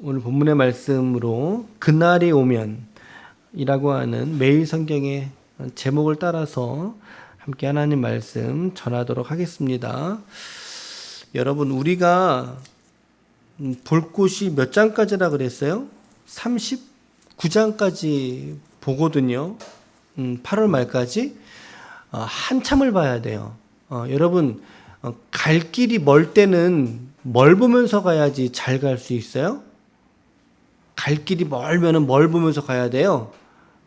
오늘 본문의 말씀으로 그날이 오면 이라고 하는 매일 성경의 제목을 따라서 함께 하나님 말씀 전하도록 하겠습니다. 여러분, 우리가 볼 곳이 몇 장까지라 그랬어요? 39장까지 보거든요. 8월 말까지 한참을 봐야 돼요. 여러분, 갈 길이 멀 때는 뭘 보면서 가야지 잘 갈 수 있어요? 갈 길이 멀면은 뭘 보면서 가야 돼요?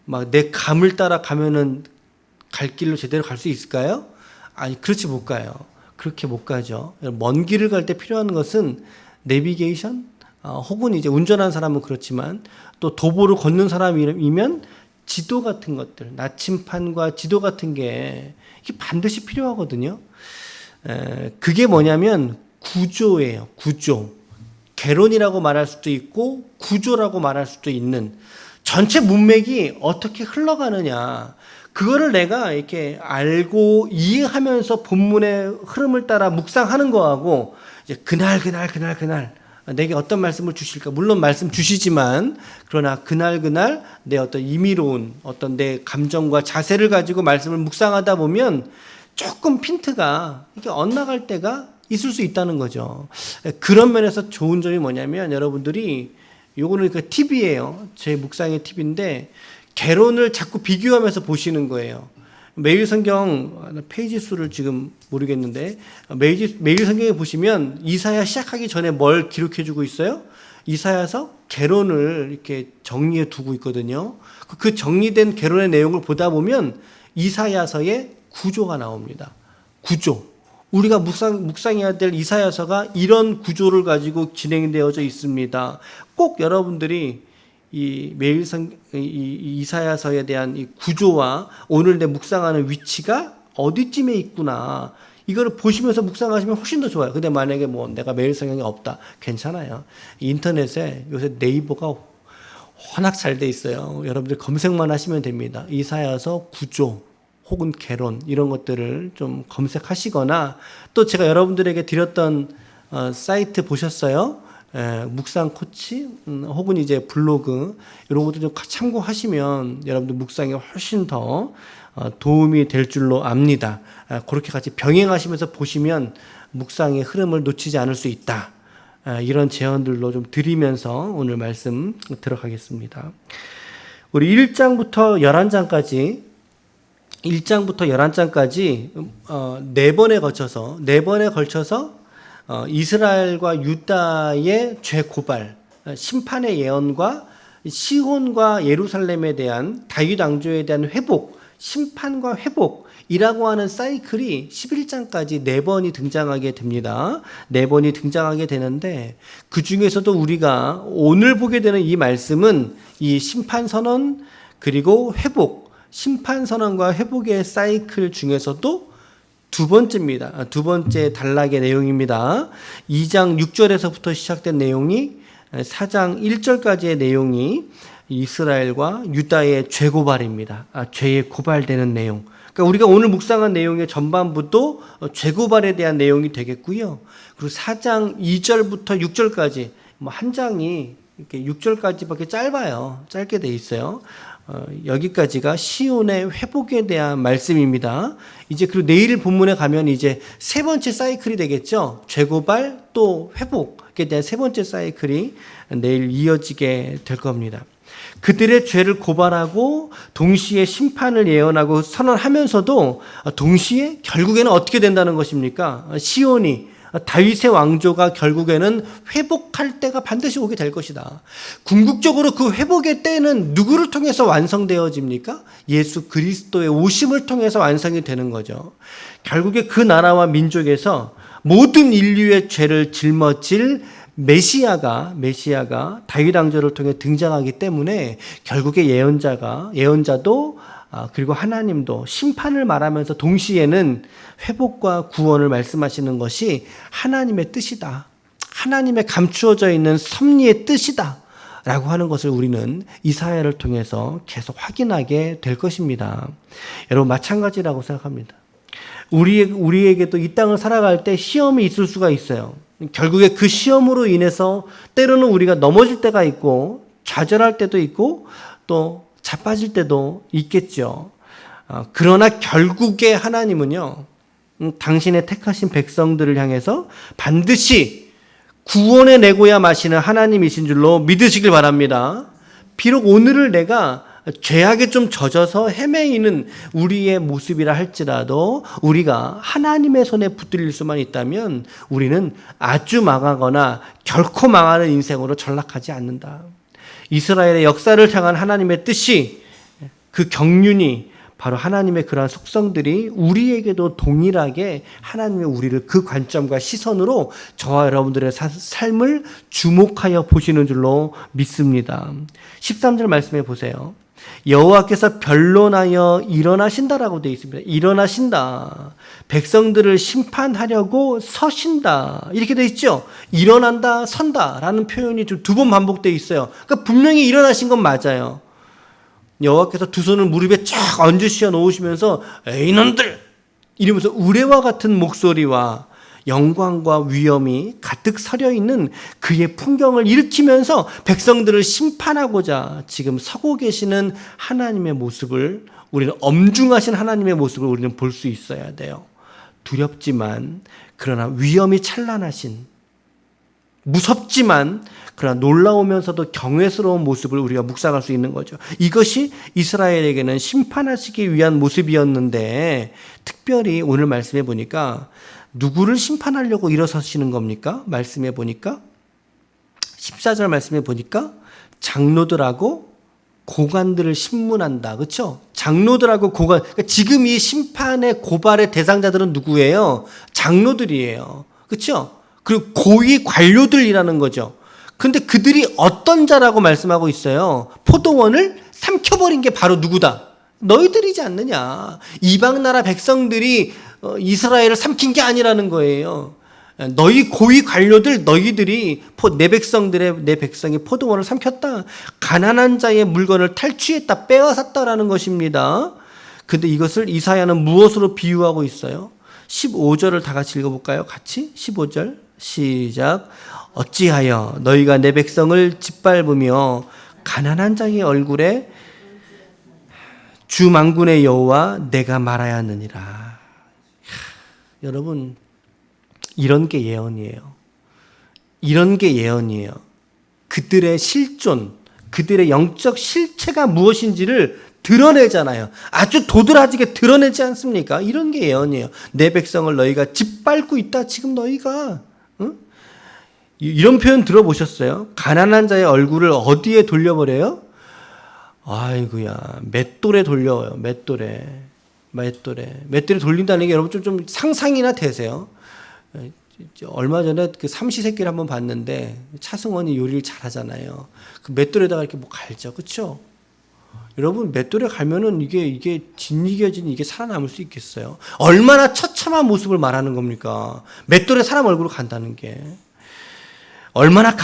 막 내 감을 따라 가면은 갈 길로 제대로 갈 수 있을까요? 아니, 그렇지 못 가요. 그렇게 못 가죠. 먼 길을 갈 때 필요한 것은 내비게이션, 혹은 이제 운전하는 사람은 그렇지만 또 도보를 걷는 사람이면 지도 같은 것들, 나침판과 지도 같은 게 이게 반드시 필요하거든요. 그게 뭐냐면 구조예요. 구조. 개론이라고 말할 수도 있고 구조라고 말할 수도 있는 전체 문맥이 어떻게 흘러가느냐, 그거를 내가 이렇게 알고 이해하면서 본문의 흐름을 따라 묵상하는 거하고, 이제 그날 내게 어떤 말씀을 주실까, 물론 말씀 주시지만 그러나 그날 내 어떤 임의로운 어떤 내 감정과 자세를 가지고 말씀을 묵상하다 보면 조금 핀트가 이게 엇나갈 때가 있을 수 있다는 거죠. 그런 면에서 좋은 점이 뭐냐면, 여러분들이 요거는 그 팁이에요. 제 묵상의 팁인데, 개론을 자꾸 비교하면서 보시는 거예요. 매일 성경 페이지 수를 지금 모르겠는데, 매일 성경에 보시면 이사야 시작하기 전에 뭘 기록해 주고 있어요? 이사야서 개론을 이렇게 정리해 두고 있거든요. 그 정리된 개론의 내용을 보다 보면 이사야서의 구조가 나옵니다. 구조. 우리가 묵상해야 될 이사야서가 이런 구조를 가지고 진행되어져 있습니다. 꼭 여러분들이 이 이사야서에 대한 이 구조와 오늘 내 묵상하는 위치가 어디쯤에 있구나, 이거를 보시면서 묵상하시면 훨씬 더 좋아요. 근데 만약에 뭐 내가 매일 성경이 없다, 괜찮아요. 인터넷에 요새 네이버가 워낙 잘 돼 있어요. 여러분들 검색만 하시면 됩니다. 이사야서 구조 혹은 개론, 이런 것들을 좀 검색하시거나, 또 제가 여러분들에게 드렸던 사이트 보셨어요? 묵상 코치, 혹은 이제 블로그, 이런 것들 좀 참고하시면 여러분들 묵상에 훨씬 더 도움이 될 줄로 압니다. 그렇게 같이 병행하시면서 보시면 묵상의 흐름을 놓치지 않을 수 있다. 이런 제언들로 좀 드리면서 오늘 말씀 들어가겠습니다. 우리 1장부터 11장까지 네 번에 걸쳐서 이스라엘과 유다의 죄 고발, 심판의 예언과 시온과 예루살렘에 대한 다윗 왕조에 대한 회복, 심판과 회복이라고 하는 사이클이 11장까지 네 번이 등장하게 됩니다. 네 번이 등장하게 되는데, 그 중에서도 우리가 오늘 보게 되는 이 말씀은 이 심판 선언 그리고 회복, 심판 선언과 회복의 사이클 중에서도 두 번째입니다. 두 번째 단락의 내용입니다. 2장 6절에서부터 시작된 내용이 4장 1절까지의 내용이 이스라엘과 유다의 죄 고발입니다. 죄에 고발되는 내용. 그러니까 우리가 오늘 묵상한 내용의 전반부도 죄 고발에 대한 내용이 되겠고요. 그리고 4장 2절부터 6절까지, 한 장이 이렇게 6절까지밖에 짧게 돼 있어요. 여기까지가 시온의 회복에 대한 말씀입니다. 이제 그리고 내일 본문에 가면 이제 세 번째 사이클이 되겠죠. 죄고발 또 회복에 대한 세 번째 사이클이 내일 이어지게 될 겁니다. 그들의 죄를 고발하고 동시에 심판을 예언하고 선언하면서도 동시에 결국에는 어떻게 된다는 것입니까? 시온이, 다윗의 왕조가 결국에는 회복할 때가 반드시 오게 될 것이다. 궁극적으로 그 회복의 때는 누구를 통해서 완성되어집니까? 예수 그리스도의 오심을 통해서 완성이 되는 거죠. 결국에 그 나라와 민족에서 모든 인류의 죄를 짊어질 메시아가 다윗 왕조를 통해 등장하기 때문에, 결국에 예언자도 그리고 하나님도 심판을 말하면서 동시에는 회복과 구원을 말씀하시는 것이 하나님의 뜻이다, 하나님의 감추어져 있는 섭리의 뜻이다 라고 하는 것을 우리는 이사야를 통해서 계속 확인하게 될 것입니다. 여러분, 마찬가지라고 생각합니다. 우리에게도 이 땅을 살아갈 때 시험이 있을 수가 있어요. 결국에 그 시험으로 인해서 때로는 우리가 넘어질 때가 있고 좌절할 때도 있고 또 자빠질 때도 있겠죠. 그러나 결국에 하나님은요, 당신의 택하신 백성들을 향해서 반드시 구원해 내고야 마시는 하나님이신 줄로 믿으시길 바랍니다. 비록 오늘을 내가 죄악에 좀 젖어서 헤매이는 우리의 모습이라 할지라도 우리가 하나님의 손에 붙들릴 수만 있다면 우리는 아주 망하거나 결코 망하는 인생으로 전락하지 않는다. 이스라엘의 역사를 향한 하나님의 뜻이, 그 경륜이 바로 하나님의 그러한 속성들이 우리에게도 동일하게 하나님의 우리를 그 관점과 시선으로 저와 여러분들의 삶을 주목하여 보시는 줄로 믿습니다. 13절 말씀해 보세요. 여호와께서 변론하여 일어나신다라고 되어 있습니다. 일어나신다. 백성들을 심판하려고 서신다. 이렇게 되어 있죠. 일어난다, 선다라는 표현이 좀 두 번 반복되어 있어요. 그러니까 분명히 일어나신 건 맞아요. 여호와께서 두 손을 무릎에 쫙 얹으시어 놓으시면서 에이 놈들 이러면서 우레와 같은 목소리와 영광과 위엄이 가득 서려 있는 그의 풍경을 일으키면서 백성들을 심판하고자 지금 서고 계시는 하나님의 모습을, 우리는 엄중하신 하나님의 모습을 우리는 볼 수 있어야 돼요. 두렵지만 그러나 위엄이 찬란하신, 무섭지만 그러나 놀라우면서도 경외스러운 모습을 우리가 묵상할 수 있는 거죠. 이것이 이스라엘에게는 심판하시기 위한 모습이었는데, 특별히 오늘 말씀해 보니까 누구를 심판하려고 일어서시는 겁니까? 말씀해 보니까 14절 말씀해 보니까 장로들하고 고관들을 심문한다. 그렇죠? 장로들하고 고관, 그러니까 지금 이 심판의 고발의 대상자들은 누구예요? 장로들이에요. 그렇죠? 그리고 고위 관료들이라는 거죠. 근데 그들이 어떤 자라고 말씀하고 있어요? 포도원을 삼켜버린 게 바로 누구다? 너희들이지 않느냐. 이방 나라 백성들이 이스라엘을 삼킨 게 아니라는 거예요. 너희 고위 관료들, 너희들이 내 백성이 포도원을 삼켰다. 가난한 자의 물건을 탈취했다, 빼앗았다라는 것입니다. 근데 이것을 이사야는 무엇으로 비유하고 있어요? 15절을 다 같이 읽어볼까요? 같이 15절 시작. 어찌하여 너희가 내 백성을 짓밟으며 가난한 자의 얼굴에 주 만군의 여호와 내가 말하야 하느니라. 여러분, 이런 게 예언이에요. 이런 게 예언이에요. 그들의 실존, 그들의 영적 실체가 무엇인지를 드러내잖아요. 아주 도드라지게 드러내지 않습니까? 이런 게 예언이에요. 내 백성을 너희가 짓밟고 있다. 지금 너희가. 응? 이런 표현 들어보셨어요? 가난한 자의 얼굴을 어디에 돌려버려요? 아이고야, 맷돌에 돌려요. 맷돌에 돌린다는 게 여러분 좀 상상이나 되세요? 얼마 전에 그 삼시세끼를 한번 봤는데 차승원이 요리를 잘하잖아요. 그 맷돌에다가 이렇게 뭐 갈죠, 그렇죠? 여러분 맷돌에 갈면은 이게 짓이겨진 이게 살아남을 수 있겠어요? 얼마나 처참한 모습을 말하는 겁니까? 맷돌에 사람 얼굴을 간다는 게 얼마나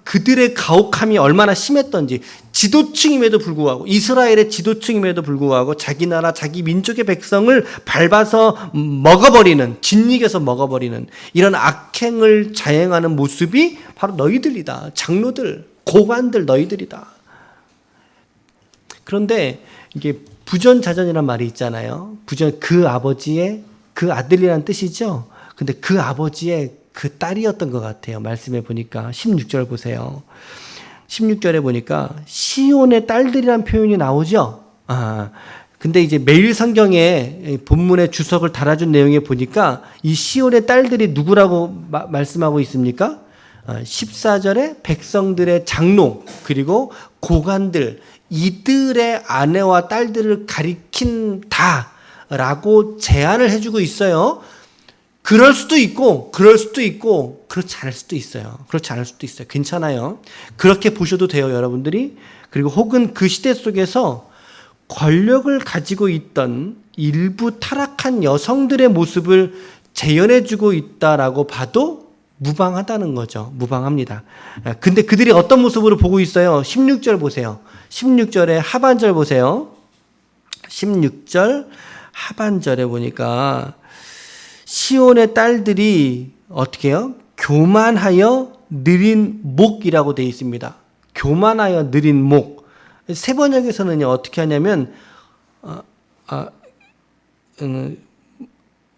그들의 가혹함이 얼마나 심했던지, 지도층임에도 불구하고, 이스라엘의 지도층임에도 불구하고 자기 나라 자기 민족의 백성을 밟아서 먹어버리는, 짓이겨서 먹어버리는 이런 악행을 자행하는 모습이 바로 너희들이다. 장로들, 고관들 너희들이다. 그런데 이게 부전자전이란 말이 있잖아요. 그 아버지의 그 아들이라는 뜻이죠. 근데 그 아버지의 그 딸이었던 것 같아요. 말씀해 보니까 16절 보세요. 16절에 보니까 시온의 딸들이란 표현이 나오죠. 근데 이제 매일 성경에 본문의 주석을 달아준 내용에 보니까 이 시온의 딸들이 누구라고 말씀하고 있습니까? 14절에 백성들의 장로 그리고 고관들, 이들의 아내와 딸들을 가리킨다라고 제안을 해주고 있어요. 그럴 수도 있고 그렇지 않을 수도 있어요. 괜찮아요. 그렇게 보셔도 돼요, 여러분들이. 그리고 혹은 그 시대 속에서 권력을 가지고 있던 일부 타락한 여성들의 모습을 재현해주고 있다라고 봐도 무방하다는 거죠. 무방합니다. 근데 그들이 어떤 모습으로 보고 있어요? 16절 보세요. 16절의 하반절 보세요. 16절 하반절에 보니까 시온의 딸들이 어떻게 해요? 교만하여 느린 목이라고 되어 있습니다. 교만하여 느린 목. 세 번역에서는요, 어떻게 하냐면,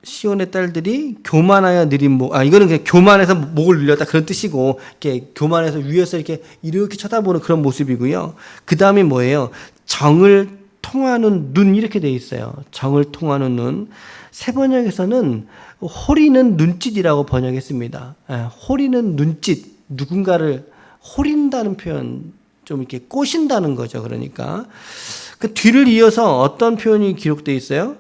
시온의 딸들이 교만하여 느린 목. 이거는 그냥 교만해서 목을 늘렸다 그런 뜻이고, 이렇게 교만해서 위에서 이렇게 쳐다보는 그런 모습이고요. 그 다음에 뭐예요? 정을 통하는 눈, 이렇게 되어 있어요. 정을 통하는 눈. 세 번역에서는 호리는 눈짓이라고 번역했습니다. 호리는 눈짓, 누군가를 호린다는 표현, 좀 이렇게 꼬신다는 거죠. 그러니까 그 뒤를 이어서 어떤 표현이 기록되어 있어요?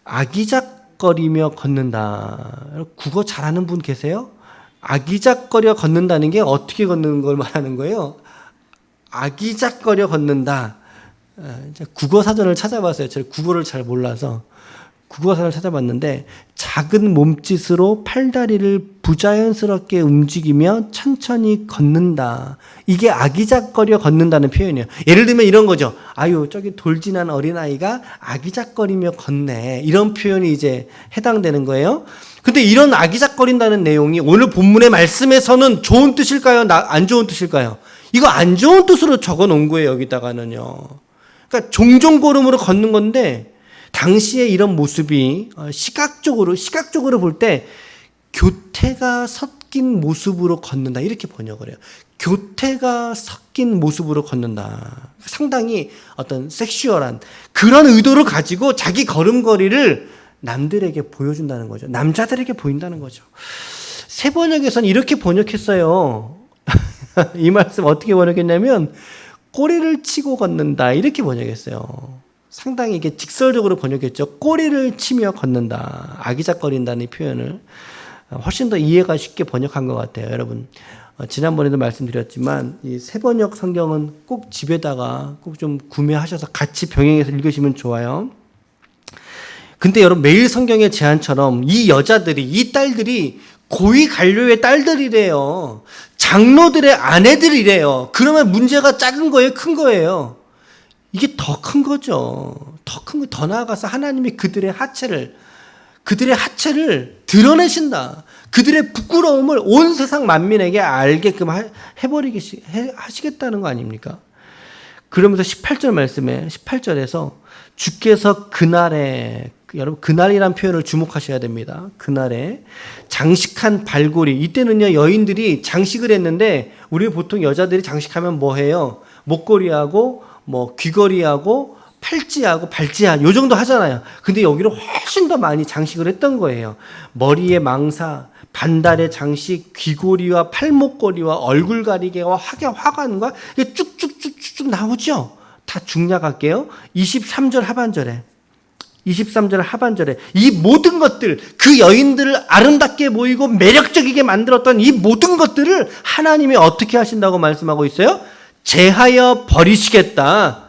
아기작거리며 걷는다. 국어 잘하는 분 계세요? 아기작거려 걷는다는 게 어떻게 걷는 걸 말하는 거예요? 아기작거려 걷는다. 국어 사전을 찾아봤어요. 제가 국어를 잘 몰라서 국어사전을 찾아봤는데, 작은 몸짓으로 팔다리를 부자연스럽게 움직이며 천천히 걷는다. 이게 아기작거려 걷는다는 표현이에요. 예를 들면 이런 거죠. 아유, 저기 돌진한 어린아이가 아기작거리며 걷네. 이런 표현이 이제 해당되는 거예요. 근데 이런 아기작거린다는 내용이 오늘 본문의 말씀에서는 좋은 뜻일까요? 안 좋은 뜻일까요? 이거 안 좋은 뜻으로 적어 놓은 거예요, 여기다가는요. 그러니까 종종걸음으로 걷는 건데, 당시에 이런 모습이 시각적으로 볼 때 교태가 섞인 모습으로 걷는다, 이렇게 번역을 해요. 교태가 섞인 모습으로 걷는다. 상당히 어떤 섹슈얼한 그런 의도를 가지고 자기 걸음걸이를 남들에게 보여준다는 거죠. 남자들에게 보인다는 거죠. 세 번역에서는 이렇게 번역했어요. 이 말씀 어떻게 번역했냐면, 꼬리를 치고 걷는다, 이렇게 번역했어요. 상당히 이게 직설적으로 번역했죠. 꼬리를 치며 걷는다. 아기작거린다는 표현을 훨씬 더 이해가 쉽게 번역한 것 같아요. 여러분, 지난번에도 말씀드렸지만 이 세번역 성경은 꼭 집에다가 꼭 좀 구매하셔서 같이 병행해서 읽으시면 좋아요. 근데 여러분, 매일 성경의 제안처럼 이 여자들이, 이 딸들이 고위 관료의 딸들이래요. 장로들의 아내들이래요. 그러면 문제가 작은 거예요, 큰 거예요? 이게 더 큰 거죠. 더 나아가서 하나님이 그들의 하체를 드러내신다. 그들의 부끄러움을 온 세상 만민에게 알게끔 하시겠다는 거 아닙니까? 그러면서 18절 말씀에, 18절에서 주께서 그날에, 여러분, 그날이란 표현을 주목하셔야 됩니다. 그날에 장식한 발고리. 이때는요, 여인들이 장식을 했는데, 우리 보통 여자들이 장식하면 뭐 해요? 목걸이하고 귀걸이하고 팔찌하고 발찌하고 요 정도 하잖아요. 근데 여기를 훨씬 더 많이 장식을 했던 거예요. 머리에 망사, 반달의 장식, 귀고리와 팔목걸이와 얼굴 가리개와 화관과 이게 쭉쭉쭉쭉 나오죠. 다 중략할게요. 23절 하반절에 이 모든 것들, 그 여인들을 아름답게 보이고 매력적이게 만들었던 이 모든 것들을 하나님이 어떻게 하신다고 말씀하고 있어요? 제하여 버리시겠다.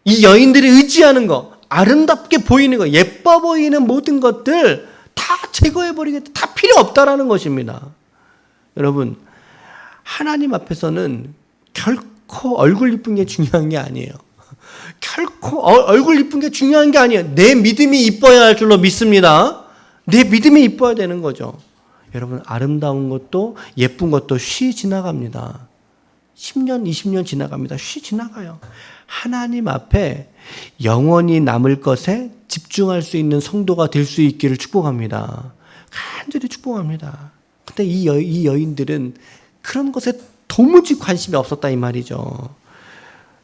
이 여인들이 의지하는 거, 아름답게 보이는 거, 예뻐 보이는 모든 것들 다 제거해 버리겠다. 다 필요 없다라는 것입니다. 여러분, 하나님 앞에서는 결코 얼굴 이쁜 게 중요한 게 아니에요. 결코 얼굴 이쁜 게 중요한 게 아니에요. 내 믿음이 이뻐야 할 줄로 믿습니다. 내 믿음이 이뻐야 되는 거죠. 여러분, 아름다운 것도 예쁜 것도 쉬 지나갑니다. 10년, 20년 지나갑니다. 쉬 지나가요. 하나님 앞에 영원히 남을 것에 집중할 수 있는 성도가 될 수 있기를 축복합니다. 간절히 축복합니다. 근데 이 여인들은 그런 것에 도무지 관심이 없었다, 이 말이죠.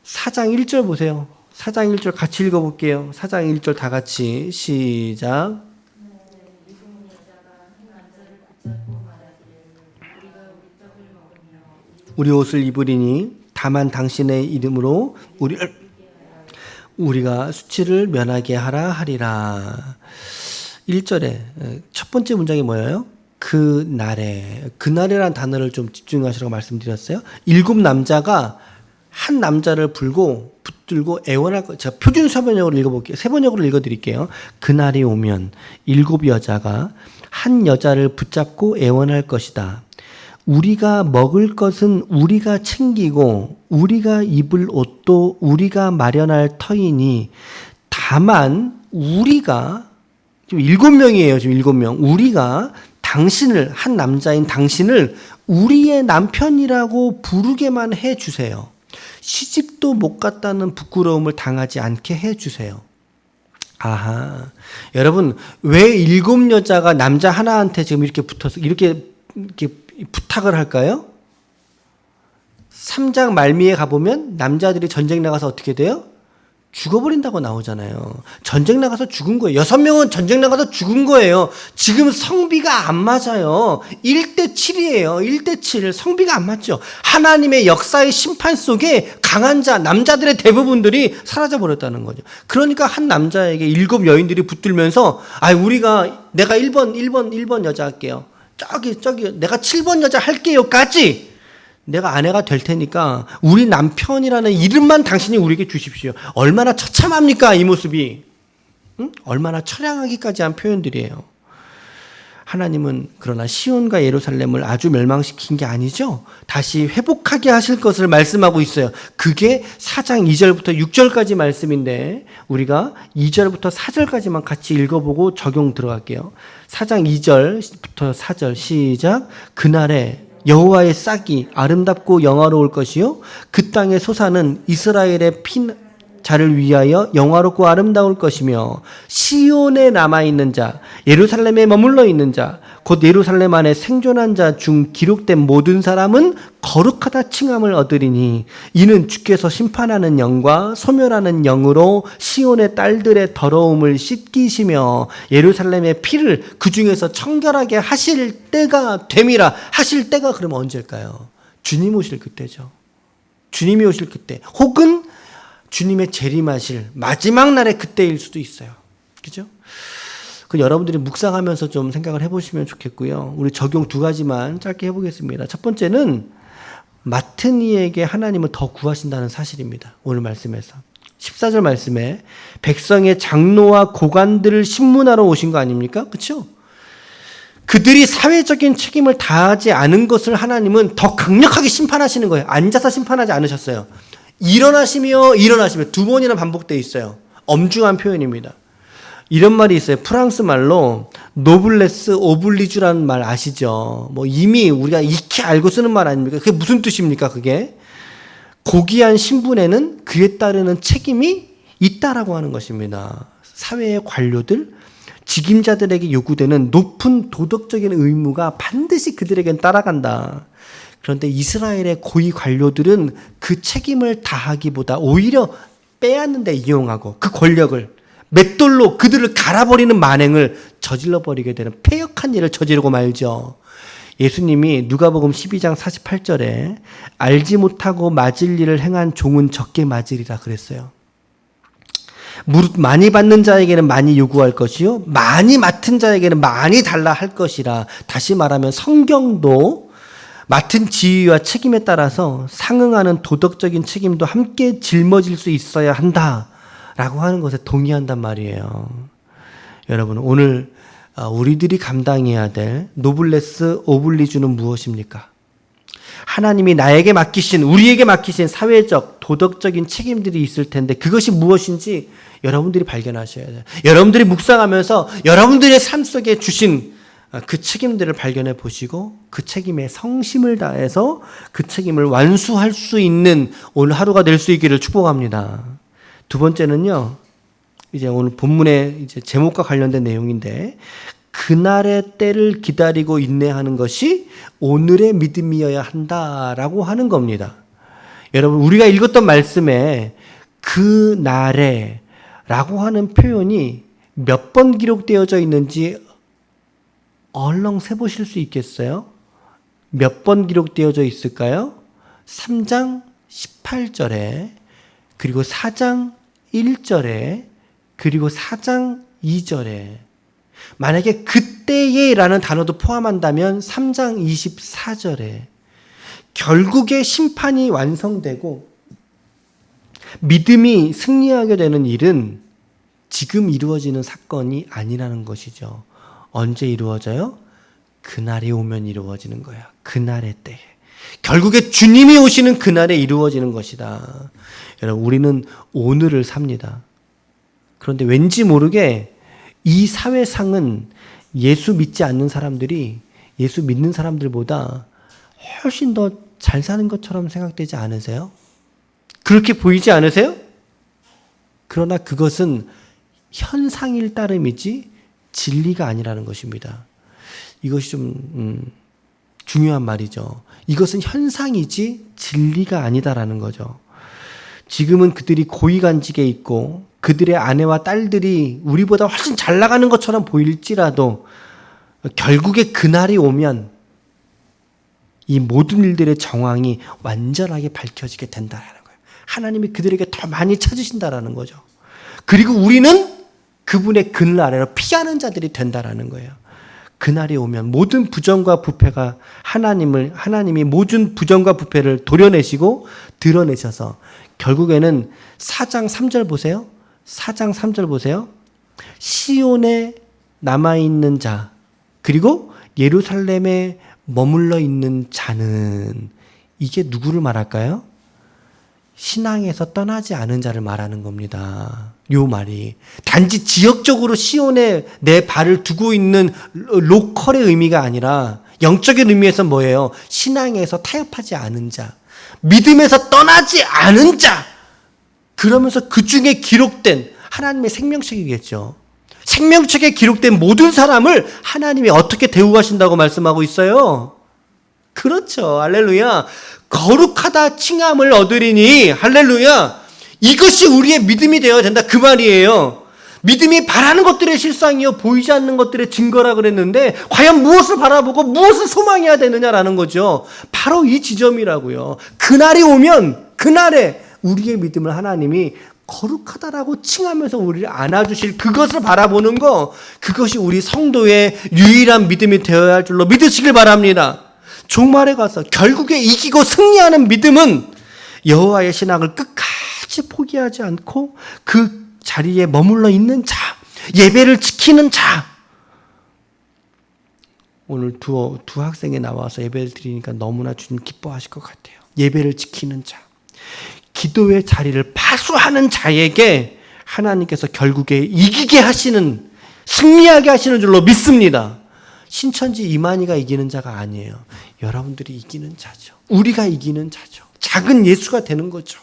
4장 1절 보세요. 4장 1절 같이 읽어볼게요. 4장 1절 다 같이 시작. 우리 옷을 입으리니 다만 당신의 이름으로 우리가 수치를 면하게 하라 하리라. 1절에 첫 번째 문장이 뭐예요? 그날에라는 단어를 좀 집중하시라고 말씀드렸어요. 7 남자가 한 남자를 붙들고 애원할 것. 제가 표준 서번역으로 읽어볼게요. 세번역으로 읽어드릴게요. 그날이 오면 7 여자가 한 여자를 붙잡고 애원할 것이다. 우리가 먹을 것은 우리가 챙기고 우리가 입을 옷도 우리가 마련할 터이니 다만 우리가 지금 7명이에요. 지금 7명. 우리가 당신을, 한 남자인 당신을 우리의 남편이라고 부르게만 해주세요. 시집도 못 갔다는 부끄러움을 당하지 않게 해주세요. 아하. 여러분, 왜 7 여자가 남자 하나한테 지금 이렇게 붙어서 이렇게 부탁을 할까요? 3장 말미에 가보면 남자들이 전쟁 나가서 어떻게 돼요? 죽어버린다고 나오잖아요. 전쟁 나가서 죽은 거예요. 6명은 전쟁 나가서 죽은 거예요. 지금 성비가 안 맞아요. 1대7이에요. 1대7. 성비가 안 맞죠. 하나님의 역사의 심판 속에 강한 자, 남자들의 대부분들이 사라져버렸다는 거죠. 그러니까 한 남자에게 7 여인들이 붙들면서 내가 1번 여자 할게요. 저기 내가 7번 여자 할게요까지 내가 아내가 될 테니까 우리 남편이라는 이름만 당신이 우리에게 주십시오. 얼마나 처참합니까, 이 모습이. 응? 얼마나 처량하기까지 한 표현들이에요. 하나님은 그러나 시온과 예루살렘을 아주 멸망시킨 게 아니죠. 다시 회복하게 하실 것을 말씀하고 있어요. 그게 4장 2절부터 6절까지 말씀인데 우리가 2절부터 4절까지만 같이 읽어보고 적용 들어갈게요. 4장 2절부터 4절 시작. 그날에 여호와의 싹이 아름답고 영화로울 것이요 그 땅의 소사는 이스라엘의 자를 위하여 영화롭고 아름다울 것이며 시온에 남아있는 자 예루살렘에 머물러 있는 자 곧 예루살렘 안에 생존한 자 중 기록된 모든 사람은 거룩하다 칭함을 얻으리니 이는 주께서 심판하는 영과 소멸하는 영으로 시온의 딸들의 더러움을 씻기시며 예루살렘의 피를 그 중에서 청결하게 하실 때가 됨이라. 하실 때가 그러면 언제일까요? 주님 오실 그때죠. 주님이 오실 그때 혹은 주님의 재림하실 마지막 날의 그때일 수도 있어요. 그죠? 그 여러분들이 묵상하면서 좀 생각을 해보시면 좋겠고요. 우리 적용 2가지만 짧게 해보겠습니다. 첫 번째는 맡은 이에게 하나님은 더 구하신다는 사실입니다. 오늘 말씀에서 14절 말씀에 백성의 장로와 고관들을 신문하러 오신 거 아닙니까? 그렇죠? 그들이 사회적인 책임을 다하지 않은 것을 하나님은 더 강력하게 심판하시는 거예요. 앉아서 심판하지 않으셨어요. 일어나시며 2번이나 반복되어 있어요. 엄중한 표현입니다. 이런 말이 있어요. 프랑스 말로 노블레스 오블리주라는 말 아시죠? 이미 우리가 익히 알고 쓰는 말 아닙니까? 그게 무슨 뜻입니까? 그게 고귀한 신분에는 그에 따르는 책임이 있다라고 하는 것입니다. 사회의 관료들, 직임자들에게 요구되는 높은 도덕적인 의무가 반드시 그들에겐 따라간다. 그런데 이스라엘의 고위 관료들은 그 책임을 다하기보다 오히려 빼앗는 데 이용하고 그 권력을 맷돌로 그들을 갈아버리는 만행을 저질러버리게 되는 패역한 일을 저지르고 말죠. 예수님이 누가복음 12장 48절에 알지 못하고 맞을 일을 행한 종은 적게 맞으리라 그랬어요. 무릇 많이 받는 자에게는 많이 요구할 것이요 많이 맡은 자에게는 많이 달라 할 것이라. 다시 말하면 성경도 맡은 지위와 책임에 따라서 상응하는 도덕적인 책임도 함께 짊어질 수 있어야 한다라고 하는 것에 동의한단 말이에요. 여러분, 오늘 우리들이 감당해야 될 노블레스 오블리주는 무엇입니까? 하나님이 나에게 맡기신, 우리에게 맡기신 사회적, 도덕적인 책임들이 있을 텐데 그것이 무엇인지 여러분들이 발견하셔야 돼요. 여러분들이 묵상하면서 여러분들의 삶 속에 주신 그 책임들을 발견해 보시고 그 책임에 성심을 다해서 그 책임을 완수할 수 있는 오늘 하루가 될 수 있기를 축복합니다. 2번째는요, 이제 오늘 본문의 이제 제목과 관련된 내용인데, 그날의 때를 기다리고 인내하는 것이 오늘의 믿음이어야 한다라고 하는 겁니다. 여러분, 우리가 읽었던 말씀에 그날에 라고 하는 표현이 몇 번 기록되어져 있는지 얼렁 세보실 수 있겠어요? 몇 번 기록되어져 있을까요? 3장 18절에, 그리고 4장 1절에, 그리고 4장 2절에. 만약에 그때에 라는 단어도 포함한다면 3장 24절에 결국에 심판이 완성되고 믿음이 승리하게 되는 일은 지금 이루어지는 사건이 아니라는 것이죠. 언제 이루어져요? 그날이 오면 이루어지는 거야. 그날의 때에. 결국에 주님이 오시는 그날에 이루어지는 것이다. 여러분, 우리는 오늘을 삽니다. 그런데 왠지 모르게 이 사회상은 예수 믿지 않는 사람들이 예수 믿는 사람들보다 훨씬 더 잘 사는 것처럼 생각되지 않으세요? 그렇게 보이지 않으세요? 그러나 그것은 현상일 따름이지 진리가 아니라는 것입니다. 이것이 좀 중요한 말이죠. 이것은 현상이지 진리가 아니다라는 거죠. 지금은 그들이 고위간직에 있고 그들의 아내와 딸들이 우리보다 훨씬 잘 나가는 것처럼 보일지라도 결국에 그날이 오면 이 모든 일들의 정황이 완전하게 밝혀지게 된다는 거예요. 하나님이 그들에게 더 많이 찾으신다라는 거죠. 그리고 우리는 그분의 그늘 아래로 피하는 자들이 된다라는 거예요. 그날이 오면 모든 부정과 부패가 하나님이 모든 부정과 부패를 도려내시고 드러내셔서 결국에는 4장 3절 보세요. 4장 3절 보세요. 시온에 남아있는 자 그리고 예루살렘에 머물러 있는 자는 이게 누구를 말할까요? 신앙에서 떠나지 않은 자를 말하는 겁니다. 요 말이 단지 지역적으로 시온에 내 발을 두고 있는 로컬의 의미가 아니라 영적인 의미에서 뭐예요? 신앙에서 타협하지 않은 자, 믿음에서 떠나지 않은 자. 그러면서 그 중에 기록된 하나님의 생명책이겠죠. 생명책에 기록된 모든 사람을 하나님이 어떻게 대우하신다고 말씀하고 있어요? 그렇죠. 할렐루야. 거룩하다 칭함을 얻으리니 할렐루야. 이것이 우리의 믿음이 되어야 된다 그 말이에요. 믿음이 바라는 것들의 실상이요 보이지 않는 것들의 증거라 그랬는데 과연 무엇을 바라보고 무엇을 소망해야 되느냐라는 거죠. 바로 이 지점이라고요. 그날이 오면 그날에 우리의 믿음을 하나님이 거룩하다라고 칭하면서 우리를 안아주실 그것을 바라보는 거, 그것이 우리 성도의 유일한 믿음이 되어야 할 줄로 믿으시길 바랍니다. 종말에 가서 결국에 이기고 승리하는 믿음은 여호와의 신앙을 끝까지 포기하지 않고 그 자리에 머물러 있는 자, 예배를 지키는 자. 오늘 두 학생이 나와서 예배를 드리니까 너무나 주님 기뻐하실 것 같아요. 예배를 지키는 자, 기도의 자리를 파수하는 자에게 하나님께서 결국에 이기게 하시는, 승리하게 하시는 줄로 믿습니다. 신천지 이만희가 이기는 자가 아니에요. 여러분들이 이기는 자죠. 우리가 이기는 자죠. 작은 예수가 되는 거죠.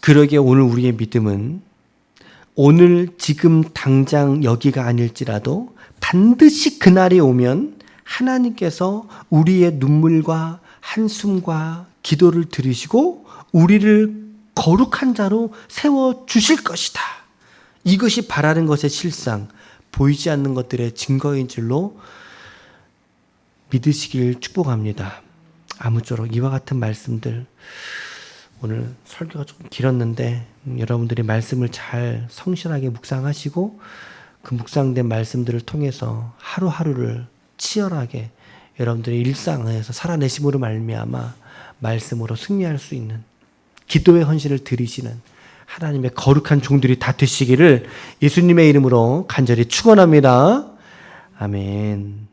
그러기에 오늘 우리의 믿음은 오늘 지금 당장 여기가 아닐지라도 반드시 그날이 오면 하나님께서 우리의 눈물과 한숨과 기도를 들으시고 우리를 거룩한 자로 세워주실 것이다. 이것이 바라는 것의 실상, 보이지 않는 것들의 증거인 줄로 믿으시길 축복합니다. 아무쪼록 이와 같은 말씀들, 오늘 설교가 좀 길었는데 여러분들이 말씀을 잘 성실하게 묵상하시고 그 묵상된 말씀들을 통해서 하루하루를 치열하게 여러분들의 일상에서 살아내심으로 말미암아 말씀으로 승리할 수 있는 기도의 헌신을 드리시는 하나님의 거룩한 종들이 다 되시기를 예수님의 이름으로 간절히 축원합니다. 아멘.